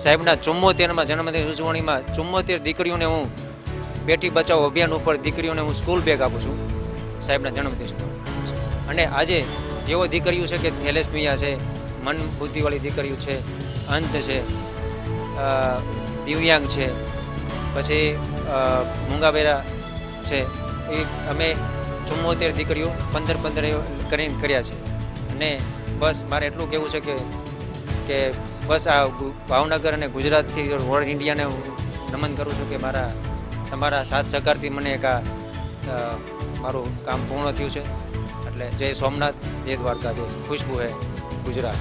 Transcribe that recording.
સાહેબના 74માં જન્મદિન ઉજવણીમાં 74 દીકરીઓને હું બેટી બચાવો અભિયાન ઉપર દીકરીઓને હું સ્કૂલ બેગ આપું છું સાહેબના જન્મદિવસ પર. અને આજે જેવો દીકરીઓ છે કે થેલેસમિયા છે, મન બુદ્ધિવાળી દીકરીઓ છે, અંધ છે, દિવ્યાંગ છે, પછી મૂંગાબેરા છે, એ અમે 74 દીકરીઓ 15 કરીને કર્યા છે. અને બસ મારે એટલું કહેવું છે કે બસ આ ભાવનગર અને ગુજરાતથી ઓલ ઇન્ડિયાને હું નમન કરું છું કે તમારા સાથ સહકારથી મને એક આ મારું કામ પૂર્ણ થયું છે. એટલે જય સોમનાથ, જય દ્વારકા, જય ખુશ્બુ હે ગુજરાત.